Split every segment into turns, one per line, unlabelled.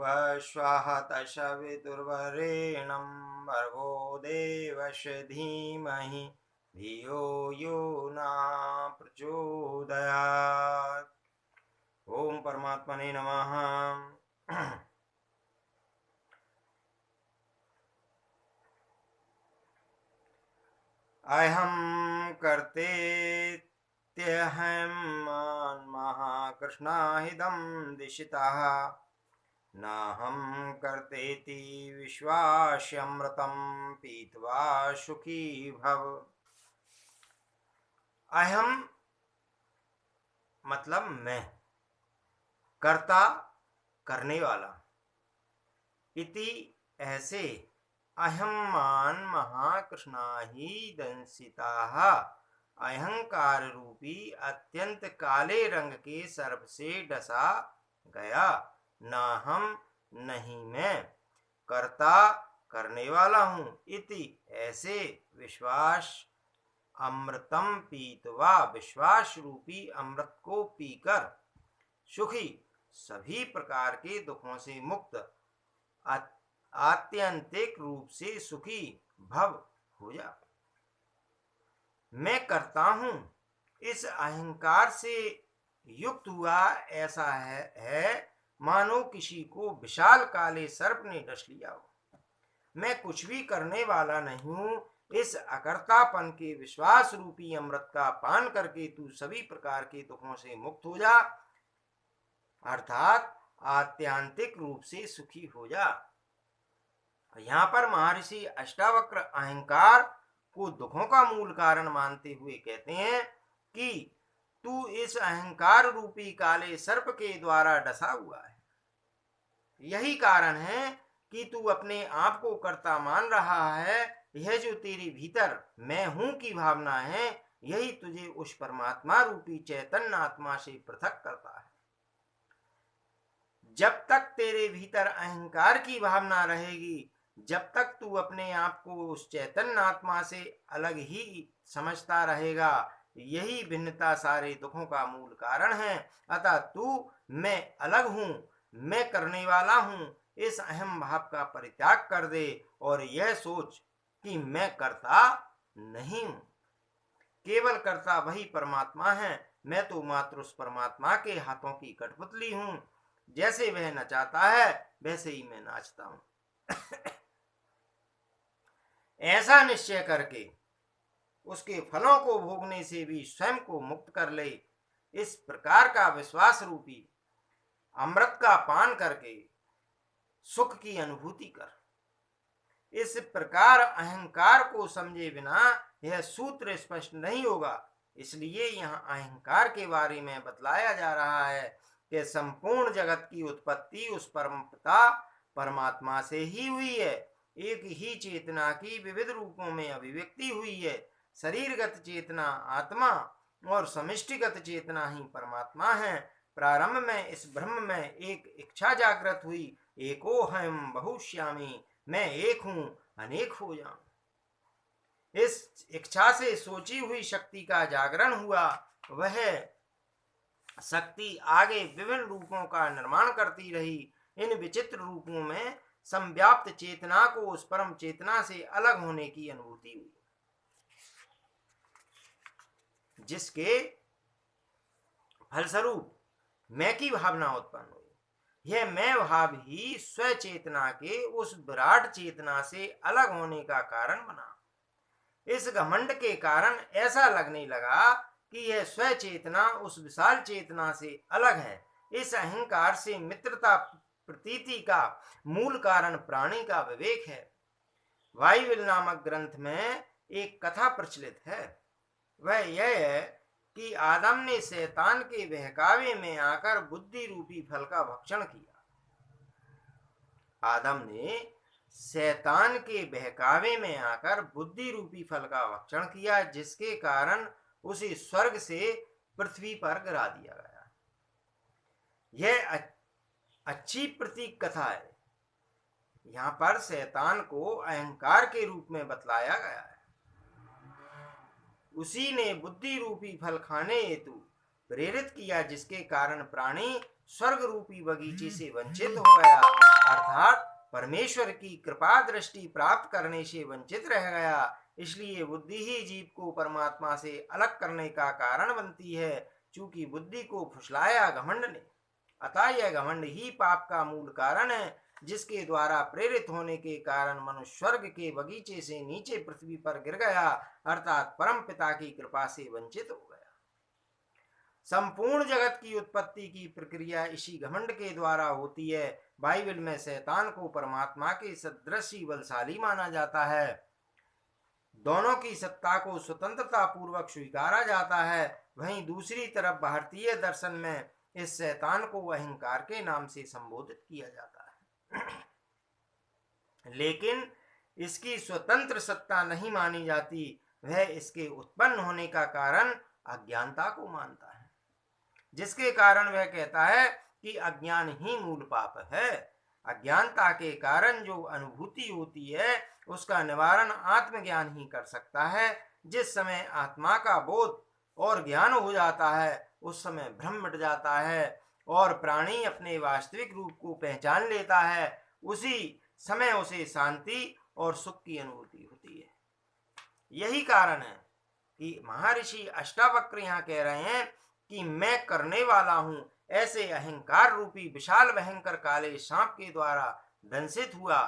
भूर्भुवस्वः तत्सवितुर्वरेण्यं भर्गो देवस्य धीमहि धियो यो न प्रचोदयात्। ओम परमात्मने नमः। अहं कर्तेत्यहं महाकृष्णाहिदं दिशितः नाहं कर्तेति विश्वास्यमृतं पीत्वा सुखी भव। अहम मतलब मैं, कर्ता करने वाला, इति ऐसे, अहम्मान महाकृष्णा ही दंसिताः अहंकार रूपी अत्यंत काले रंग के सर्प से डसा गया। ना हम, नहीं मैं, कर्ता करने वाला हूँ, इति ऐसे, विश्वास अमृतम पीतवा विश्वास रूपी अमृत को पीकर सुखी सभी प्रकार के दुखों से मुक्त आत्यंतिक रूप से सुखी भव हो जा। मैं करता हूँ इस अहंकार से युक्त हुआ ऐसा है मानो किसी को विशाल काले सर्प ने डस लिया हो। मैं कुछ भी करने वाला नहीं हूँ। इस अकर्तापन के विश्वास रूपी अमृत का पान करके तू सभी प्रकार के दुखों से मुक्त हो जा, अर्थात आत्यांतिक रूप से सुखी हो जा। यहाँ पर महर्षि अष्टावक्र अहंकार को दुखों का मूल कारण मानते हुए कहते हैं कि तू इस अहंकार रूपी काले सर्प के द्वारा डसा हुआ है। यही कारण है कि तू अपने आप को कर्ता मान रहा है। यह जो तेरे भीतर मैं हूं की भावना है, यही तुझे उस परमात्मा रूपी चैतन्य आत्मा से पृथक करता है। जब तक तेरे भीतर अहंकार की भावना रहेगी, जब तक तू अपने आप को उस चैतन्य आत्मा से अलग ही समझता रहेगा, यही भिन्नता सारे दुखों का मूल कारण है। अतः तू मैं अलग हूँ, मैं करने वाला हूँ, इस अहम भाव का परित्याग कर दे और यह सोच कि मैं करता नहीं हूँ। केवल कर्ता वही परमात्मा है। मैं तो मात्र उस परमात्मा के हाथों की कठपुतली हूँ। जैसे वह नचाता है वैसे ही मैं नाचता हूँ। ऐसा निश्चय करके उसके फलों को भोगने से भी स्वयं को मुक्त कर ले। इस प्रकार का विश्वास रूपी अमृत का पान करके सुख की अनुभूति कर। इस प्रकार अहंकार को समझे बिना यह सूत्र स्पष्ट नहीं होगा। इसलिए यहाँ अहंकार के बारे में बतलाया जा रहा है कि संपूर्ण जगत की उत्पत्ति उस परम पिता परमात्मा से ही हुई है। एक ही चेतना की विविध रूपों में अभिव्यक्ति हुई है। शरीरगत चेतना आत्मा और समष्टिगत चेतना ही परमात्मा है। प्रारंभ में इस ब्रह्म में एक इच्छा जागृत हुई, एकोहम बहुश्यामी, मैं एक हूं अनेक हो जाऊं। इस इच्छा से सोची हुई शक्ति का जागरण हुआ। वह शक्ति आगे विभिन्न रूपों का निर्माण करती रही। इन विचित्र रूपों में संव्याप्त चेतना को उस परम चेतना से अलग होने की अनुभूति हुई, जिसके फलस्वरूप मैं की भावना उत्पन्न हुई। यह मैं भाव ही स्व चेतना के उस विराट चेतना से अलग होने का कारण बना। इस घमंड के कारण ऐसा लगने लगा कि यह स्व चेतना उस विशाल चेतना से अलग है। इस अहंकार से मित्रता प्रतीति का मूल कारण प्राणी का विवेक है। बाइबिल नामक ग्रंथ में एक कथा प्रचलित है। वह यह है कि आदम ने शैतान के बहकावे में आकर बुद्धि रूपी फल का भक्षण किया। आदम ने शैतान के बहकावे में आकर बुद्धि रूपी फल का भक्षण किया, जिसके कारण उसे स्वर्ग से पृथ्वी पर गिरा दिया गया। यह अच्छी प्रतीक कथा है। यहाँ पर शैतान को अहंकार के रूप में बतलाया गया है। उसी ने बुद्धि रूपी फल खाने हेतु प्रेरित किया, जिसके कारण प्राणी स्वर्ग रूपी बगीचे से वंचित हो गया, अर्थात परमेश्वर की कृपा दृष्टि प्राप्त करने से वंचित रह गया। इसलिए बुद्धि ही जीव को परमात्मा से अलग करने का कारण बनती है। चूंकि बुद्धि को फुसलाया घमंड ने, अतः यह घमंड ही पाप का मूल कारण है, जिसके द्वारा प्रेरित होने के कारण मनुष्य स्वर्ग के बगीचे से नीचे पृथ्वी पर गिर गया, अर्थात परम पिता की कृपा से वंचित हो गया। संपूर्ण जगत की उत्पत्ति की प्रक्रिया इसी घमंड के द्वारा होती है। बाइबल में शैतान को परमात्मा के सदृश बलशाली माना जाता है। दोनों की सत्ता को स्वतंत्रता पूर्वक स्वीकारा जाता है। वहीं दूसरी तरफ भारतीय दर्शन में इस शैतान को अहंकार के नाम से संबोधित किया जाता है। लेकिन इसकी स्वतंत्र सत्ता नहीं मानी जाती। वह इसके उत्पन्न होने का कारण अज्ञानता को मानता है, जिसके कारण वह कहता है कि अज्ञान ही मूल पाप है। अज्ञानता के कारण जो अनुभूति होती है उसका निवारण आत्मज्ञान ही कर सकता है। जिस समय आत्मा का बोध और ज्ञान हो जाता है उस समय भ्रम मिट जाता है और प्राणी अपने वास्तविक रूप को पहचान लेता है। उसी समय उसे शांति और सुख की अनुभूति होती है। यही कारण है कि महर्षि अष्टावक्र यहाँ कह रहे हैं कि मैं करने वाला हूँ, ऐसे अहंकार रूपी विशाल भयंकर काले सांप के द्वारा दंशित हुआ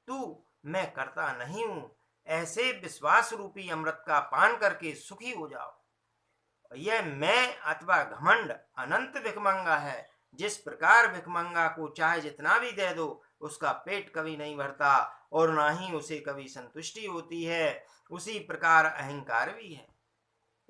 तू मैं करता नहीं हूँ। ऐसे विश्वास रूपी अमृत का पान करके सुखी हो जाओ। यह मैं अथवा घमंड अनंत भिखमंगा है। जिस प्रकार भिखमंगा को चाहे जितना भी दे दो उसका पेट कभी नहीं भरता और ना ही उसे कभी संतुष्टि होती है, उसी प्रकार अहंकार भी है।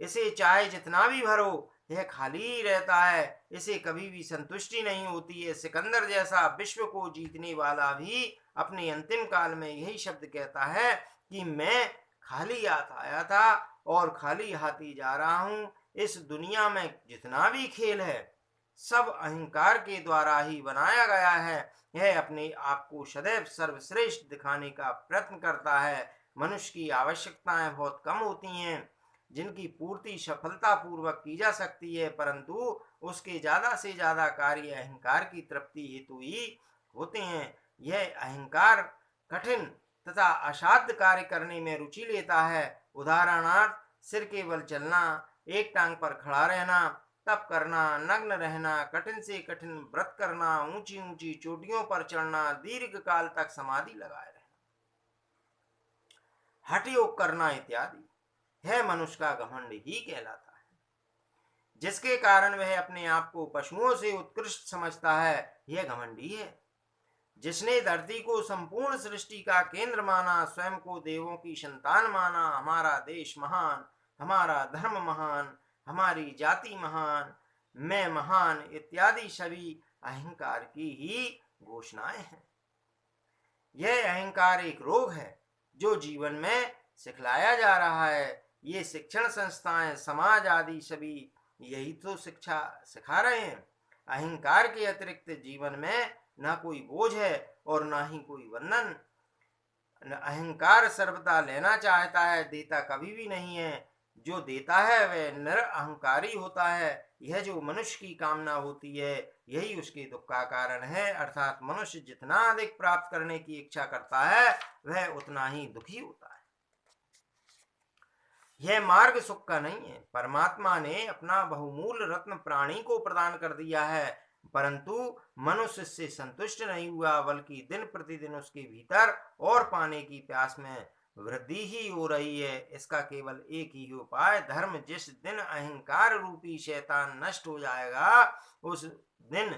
इसे चाहे जितना भी भरो यह खाली ही रहता है, इसे कभी भी संतुष्टि नहीं होती है। सिकंदर जैसा विश्व को जीतने वाला भी अपने अंतिम काल में यही शब्द कहता है कि मैं खाली हाथ आया था और खाली हाथ ही जा रहा हूँ। इस दुनिया में जितना भी खेल है सब अहंकार के द्वारा ही बनाया गया है। यह अपने आप को सदैव सर्वश्रेष्ठ दिखाने का प्रयत्न करता है। मनुष्य की आवश्यकताएं बहुत कम होती हैं जिनकी पूर्ति सफलता पूर्वक की जा सकती है, परंतु उसके ज्यादा से ज्यादा कार्य अहंकार की तृप्ति हेतु ही होते हैं। यह अहंकार कठिन तथा असाध्य कार्य करने में रुचि लेता है। उदाहरणार्थ सिर के बल चलना, एक टांग पर खड़ा रहना, तप करना, नग्न रहना, कठिन से कठिन व्रत करना, ऊंची ऊंची चोटियों पर चढ़ना, दीर्घ काल तक समाधि लगाए रहना, हठ योग करना इत्यादि। यह मनुष्य का घमंड ही कहलाता है, जिसके कारण वह अपने आप को पशुओं से उत्कृष्ट समझता है। यह घमंडी है। जिसने धरती को संपूर्ण सृष्टि का केंद्र माना, स्वयं को देवों की संतान माना, हमारा देश महान, हमारा धर्म महान, हमारी जाति महान, मैं महान इत्यादि सभी अहंकार की ही घोषणाएं हैं। यह अहंकार एक रोग है जो जीवन में सिखलाया जा रहा है। ये शिक्षण संस्थाएं, समाज आदि सभी यही तो शिक्षा सिखा रहे हैं। अहंकार के अतिरिक्त जीवन में ना कोई बोझ है और ना ही कोई बंधन। अहंकार सर्वदा लेना चाहता है, देता कभी भी नहीं है। जो देता है वह निरअहंकारी होता है। यह जो मनुष्य की कामना होती है यही उसके दुख का कारण है। अर्थात मनुष्य जितना अधिक प्राप्त करने की इच्छा करता है वह उतना ही दुखी होता है। यह मार्ग सुख का नहीं है। परमात्मा ने अपना बहुमूल्य रत्न प्राणी को प्रदान कर दिया है, परंतु मनुष्य इससे संतुष्ट नहीं हुआ, बल्कि दिन प्रतिदिन उसके भीतर और पाने की प्यास में वृद्धि ही हो रही है। इसका केवल एक ही उपाय धर्म। जिस दिन अहंकार रूपी शैतान नष्ट हो जाएगा उस दिन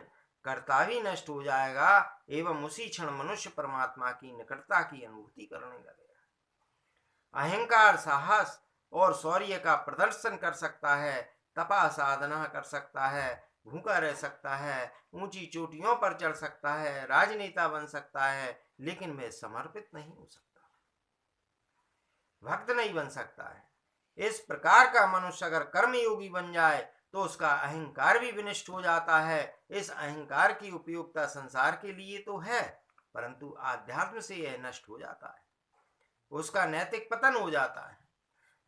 कर्ता भी नष्ट हो जाएगा एवं उसी क्षण मनुष्य परमात्मा की निकटता की अनुभूति करने लगेगा। अहंकार साहस और शौर्य का प्रदर्शन कर सकता है, तपा साधना कर सकता है, भूखा रह सकता है, ऊंची चोटियों पर चढ़ सकता है, राजनेता बन सकता है, लेकिन वह समर्पित नहीं हो सकता, भक्त नहीं बन सकता है। इस प्रकार का मनुष्य अगर कर्मयोगी बन जाए तो उसका अहंकार भी विनष्ट हो जाता है। इस अहंकार की उपयोगिता संसार के लिए तो है, परंतु आध्यात्म से यह नष्ट हो जाता है, उसका नैतिक पतन हो जाता है।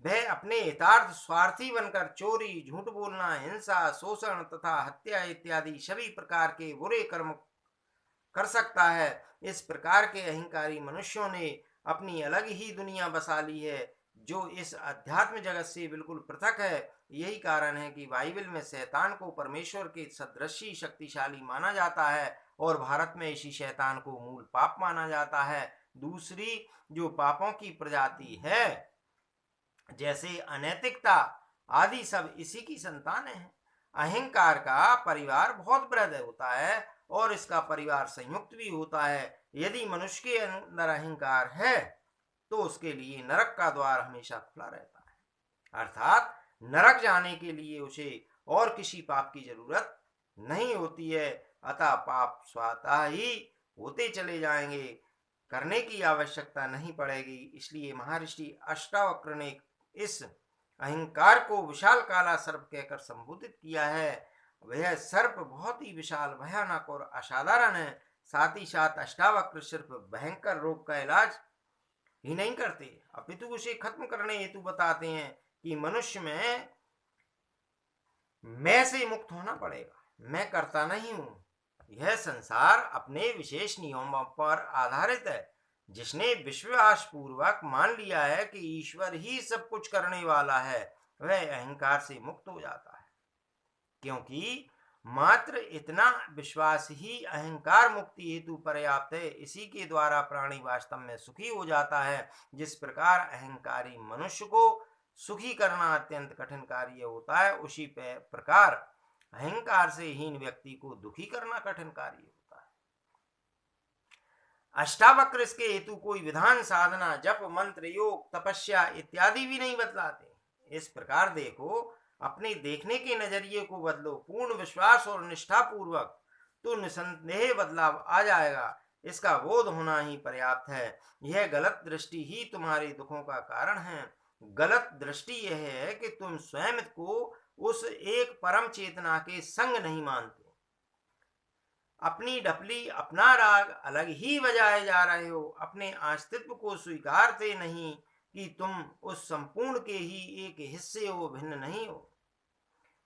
वह अपने हितार्थ स्वार्थी बनकर चोरी, झूठ बोलना, हिंसा, शोषण तथा हत्या इत्यादि सभी प्रकार के बुरे कर्म कर सकता है। इस प्रकार के अहंकारी मनुष्यों ने अपनी अलग ही दुनिया बसा ली है, जो इस अध्यात्म जगत से बिल्कुल पृथक है। यही कारण है कि बाइबल में शैतान को परमेश्वर के सदृश ही शक्तिशाली माना जाता है और भारत में इसी शैतान को मूल पाप माना जाता है। दूसरी जो पापों की प्रजाति है, जैसे अनैतिकता आदि, सब इसी की संतान है। अहंकार का परिवार बहुत बृहद होता है और इसका परिवार संयुक्त भी होता है। यदि मनुष्य के अंदर अहंकार है तो उसके लिए नरक का द्वार हमेशा खुला रहता है, अर्थात नरक जाने के लिए उसे और किसी पाप की जरूरत नहीं होती है। अतः पाप स्वतः ही होते चले जाएंगे, करने की आवश्यकता नहीं पड़ेगी। इसलिए महर्षि अष्टावक्र ने इस अहंकार को विशाल काला सर्प कहकर संबोधित किया है। वह सर्प बहुत ही विशाल, भयानक और असाधारण है। साथ ही साथ अष्टावक्र सिर्फ भयंकर रोग का इलाज ही नहीं करते, अपितु उसे खत्म करने हेतु बताते हैं कि मनुष्य में मैं से मुक्त होना पड़ेगा। मैं करता नहीं हूं। यह संसार अपने विशेष नियमों पर आधारित है। जिसने विश्वास पूर्वक मान लिया है कि ईश्वर ही सब कुछ करने वाला है, वह अहंकार से मुक्त हो जाता है, क्योंकि मात्र इतना विश्वास ही अहंकार मुक्ति हेतु पर्याप्त है। इसी के द्वारा प्राणी वास्तव में सुखी हो जाता है। जिस प्रकार अहंकारी मनुष्य को सुखी करना अत्यंत कठिन कार्य होता है, उसी प्रकार अहंकार से हीन व्यक्ति को दुखी करना कठिन कार्य होता है। अष्टावक्र इसके हेतु कोई विधान, साधना, जप, मंत्र, योग, तपस्या इत्यादि भी नहीं बतलाते। इस प्रकार देखो, अपने देखने के नजरिए को बदलो, पूर्ण विश्वास और निष्ठा पूर्वक, तो निसंदेह बदलाव आ जाएगा। इसका बोध होना ही पर्याप्त है। यह गलत दृष्टि ही तुम्हारे दुखों का कारण है। गलत दृष्टि यह है कि तुम स्वयं को उस एक परम चेतना के संग नहीं मानते। अपनी ढपली, अपना राग अलग ही बजाए जा रहे हो। अपने अस्तित्व को स्वीकारते नहीं कि तुम उस संपूर्ण के ही एक हिस्से हो, भिन्न नहीं हो।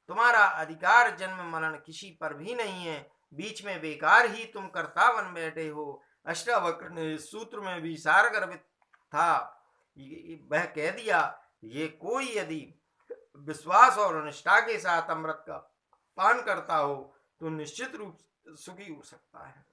तुम्हारा अधिकार जन्म मरण किसी पर भी नहीं है। बीच में बेकार ही तुम कर्ता बन बैठे हो। अष्टावक्र ने इस सूत्र में भी सार गर्भित था। वह कह दिया, ये कोई यदि विश्वास और निष्ठा के साथ अमृत का पान करता हो तो निश्चित रूप से सुखी हो सकता है।